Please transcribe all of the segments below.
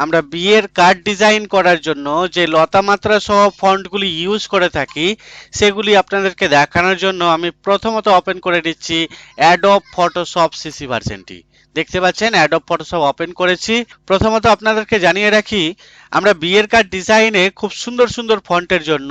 আমরা বিয়ের card design করার জন্য যে লতামাত্রা সহ ফন্টগুলি ইউজ করে থাকি সেগুলি আপনাদেরকে দেখানোর জন্য আমি প্রথমত ওপেন করে নিচ্ছি অ্যাডোব ফটোশপ সিসি ভার্সনটি। দেখতে পাচ্ছেন অ্যাডোব ফটোশপ ওপেন করেছি। প্রথমত আপনাদেরকে জানিয়ে রাখি আমরা বিয়ের কার্ড ডিজাইনে খুব সুন্দর সুন্দর ফন্টের জন্য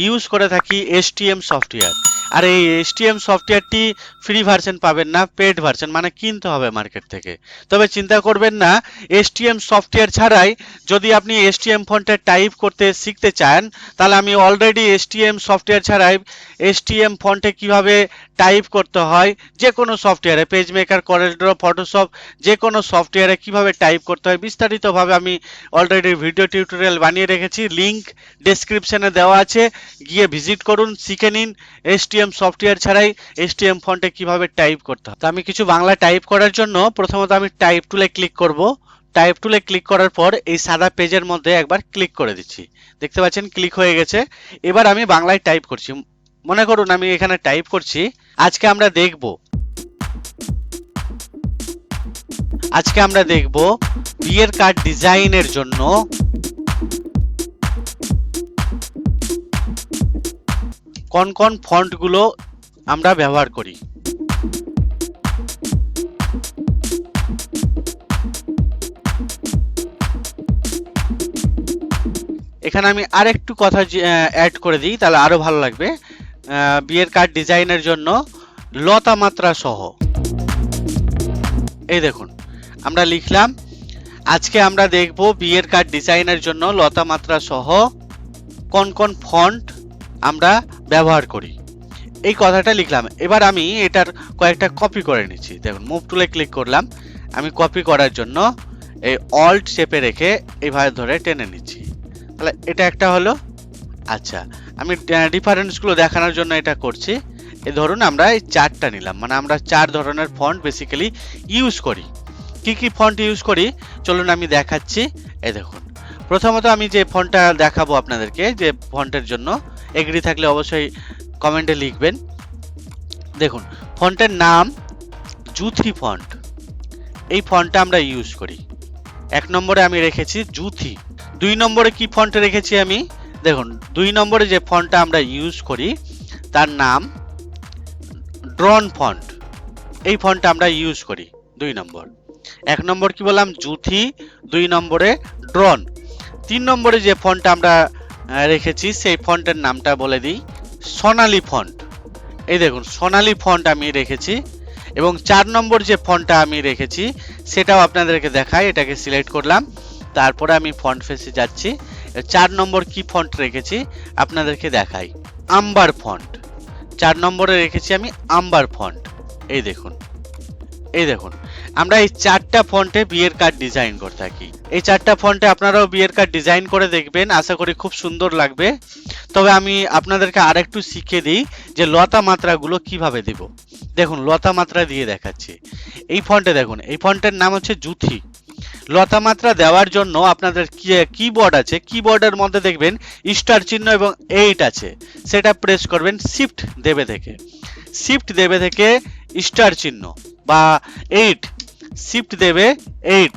ইউজ করে থাকি এসটিএম সফটওয়্যার। আর এই এসটিএম সফটওয়্যারটি ফ্রি ভার্সন পাবেন না, পেড ভার্সন, মানে কিনতে হবে মার্কেট থেকে। তবে চিন্তা করবেন না, এসটিএম সফটওয়্যার ছাড়াই যদি আপনি এসটিএম ফন্টে টাইপ করতে শিখতে চান তাহলে আমি অলরেডি এসটিএম সফটওয়্যার ছাড়াই এসটিএম ফন্টে কিভাবে টাইপ করতে হয় যে কোনো সফটওয়্যারে, page maker, Corel draw, Photoshop, যে কোনো সফটওয়্যারে কিভাবে টাইপ করতে হয় বিস্তারিতভাবে আমি অলরেডি ভিডিও টিউটোরিয়াল বানিয়ে রেখেছি। লিংক ডেসক্রিপশনে দেওয়া আছে, গিয়ে ভিজিট করুন, শিখে নিন এসটিএম সফটওয়্যার ছাড়াই এসটিএম ফন্টে কিভাবে টাইপ করতে হয়। তো আমি কিছু বাংলা টাইপ করার জন্য প্রথমত আমি টাইপ টুলে ক্লিক করব। টাইপ টুলে ক্লিক করার পর এই সাদা পেজের মধ্যে একবার ক্লিক করে দিচ্ছি। দেখতে পাচ্ছেন ক্লিক হয়ে গেছে। এবার আমি বাংলায় টাইপ করছি। মনে করুন আমি এখানে টাইপ করছি, আজকে আমরা দেখব বিয়ের কার্ড ডিজাইনের জন্য কোন কোন ফন্টগুলো আমরা ব্যবহার করি। এখানে আমি আরেকটু কথা অ্যাড করে দিই, তাহলে আরো ভালো লাগবে। বিয়ের কার্ড ডিজাইনের জন্য লতামাত্রা সহ, এই দেখুন আমরা লিখলাম আজকে আমরা দেখব বিয়ের কার্ড ডিজাইনের জন্য লতামাত্রা সহ কোন কোন ফন্ট আমরা ব্যবহার করি, এই কথাটা লিখলাম। এবার আমি এটার কয়েকটা কপি করে নিচ্ছি। দেখুন মুভ টুলে ক্লিক করলাম। আমি কপি করার জন্য এই অল্ট চেপে রেখে এইভাবে ধরে টেনে নিচ্ছি। তাহলে এটা একটা হলো। আচ্ছা, আমি ডিফারেন্সগুলো দেখানোর জন্য এটা করছি। এই ধরুন আমরা এই চারটা নিলাম, মানে আমরা 4 ধরনের ফন্ট বেসিক্যালি ইউজ করি। কি কি ফন্ট ইউজ করি চলুন আমি দেখাচ্ছি। এই দেখুন, প্রথমত আমি যে ফন্টটা দেখাবো আপনাদেরকে, যে ফন্টের জন্য এগ্রি থাকলে অবশ্যই কমেন্টে লিখবেন। দেখুন ফন্টের নাম জুথি ফন্ট। এই ফন্টটা আমরা ইউজ করি। 1 নম্বরে আমি রেখেছি জুথি। 2 নম্বরে কি ফন্ট রেখেছি আমি, দেখুন 2 নম্বরে যে ফন্টটা আমরা ইউজ করি তার নাম ড্রন ফন্ট। এই ফন্টটা আমরা ইউজ করি 2 নম্বর। 1 নম্বর কি বললাম জুথি, 2 নম্বরে ড্রন। 3 নম্বরে যে ফন্টটা আমরা রেখেছি সেই ফন্টের নামটা বলে দিই সোনালী ফন্ট। এই দেখুন সোনালী ফন্ট আমি রেখেছি। এবং 4 নম্বর যে ফন্টটা আমি রেখেছি সেটাও আপনাদেরকে দেখাই। এটাকে সিলেক্ট করলাম, তারপরে আমি ফন্ট ফেসে যাচ্ছি। 4 নম্বর কি ফন্ট রেখেছি আপনাদেরকে দেখাই, আম্বার ফন্ট। 4 নম্বরে রেখেছি আমি আম্বার ফন্ট। এই দেখুন, এই দেখুন আমরা এই 4টা ফন্টে বিয়ের কার্ড ডিজাইন করে থাকি। এই 4টা ফন্টে আপনারাও বিয়ের কার্ড ডিজাইন করে দেখবেন, আশা করি খুব সুন্দর লাগবে। তবে আমি আপনাদেরকে আরেকটু শিখিয়ে দিই যে লতা মাত্রাগুলো কিভাবে দেব। দেখুন লতা মাত্রা দিয়ে দেখাচ্ছি। এই ফন্টে দেখুন, এই ফন্টের নাম হচ্ছে জুথি। লতা মাত্রা দেওয়ার জন্য আপনাদের কিবোর্ড আছে, কিবোর্ডের মধ্যে দেখবেন স্টার চিহ্ন এবং 8 আছে, সেটা প্রেস করবেন। শিফট দেবে থেকে স্টার চিহ্ন বা 8, শিফট দেবে 8।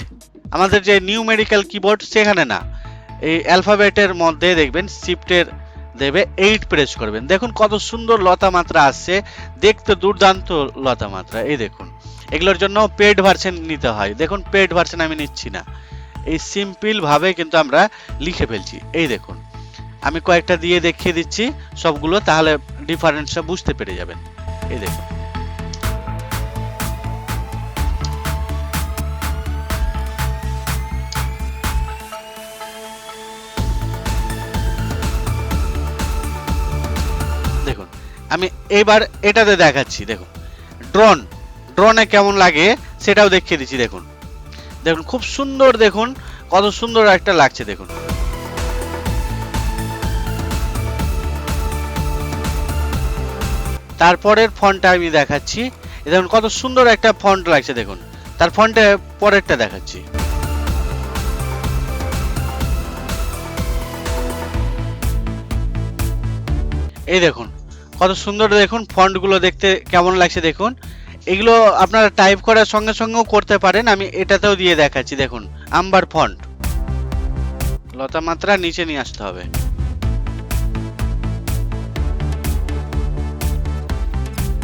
আমাদের যে নিউমেরিক্যাল কিবোর্ড সেখানে না, এই অ্যালফাবেটের মধ্যে দেখবেন শিফটের দেবে 8 প্রেস করবেন। দেখুন কত সুন্দর লতা মাত্রা আসছে, দেখতে দুর্দান্ত লতা মাত্রা। এই দেখুন এগুলোর জন্য পেড ভার্সন নিতে হয়। দেখুন পেড ভার্সন আমি নিচ্ছি না, এই সিম্পল ভাবে কিন্তু আমরা লিখে ফেলছি। এই দেখুন আমি কয়েকটা দিয়ে দেখিয়ে দিচ্ছি সবগুলো, তাহলে ডিফারেন্সটা বুঝতে পেরে যাবেন। এই দেখুন দেখুন আমি এবার এটাতে দেখাচ্ছি। দেখুন ড্রোনে কেমন লাগে সেটাও দেখিয়ে দিচ্ছি। দেখুন দেখুন খুব সুন্দর, দেখুন কত সুন্দর একটা লাগছে। দেখুন তারপরের ফন্টটা আমি দেখাচ্ছি। দেখুন কত সুন্দর একটা ফন্ট লাগছে। দেখুন তার ফন্টে পরেরটা দেখাচ্ছি। এই দেখুন কত সুন্দর, দেখুন ফন্টগুলো দেখতে কেমন লাগছে। দেখুন এগুলো আপনারা টাইপ করার সঙ্গে সঙ্গেও করতে পারেন, আমি এটাতেও দিয়ে দেখাচ্ছি। দেখুন আম্বার ফন্ট, লতা মাত্রা নিচে নিয়ে আসতে হবে।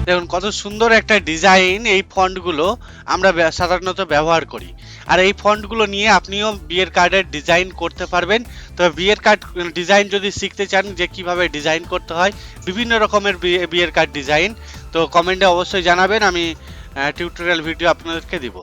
দেখুন কত সুন্দর একটা ডিজাইন, এই ফন্টগুলো আমরা সাধারণত ব্যবহার করি। আর এই ফন্টগুলো নিয়ে আপনিও বিয়ের কার্ডের ডিজাইন করতে পারবেন। তো বিয়ের কার্ড ডিজাইন যদি শিখতে চান যে কিভাবে ডিজাইন করতে হয়, বিভিন্ন রকমের বিয়ের কার্ড ডিজাইন, তো কমেন্টে অবশ্যই জানাবেন, আমি টিউটোরিয়াল ভিডিও আপনাদেরকে দিব।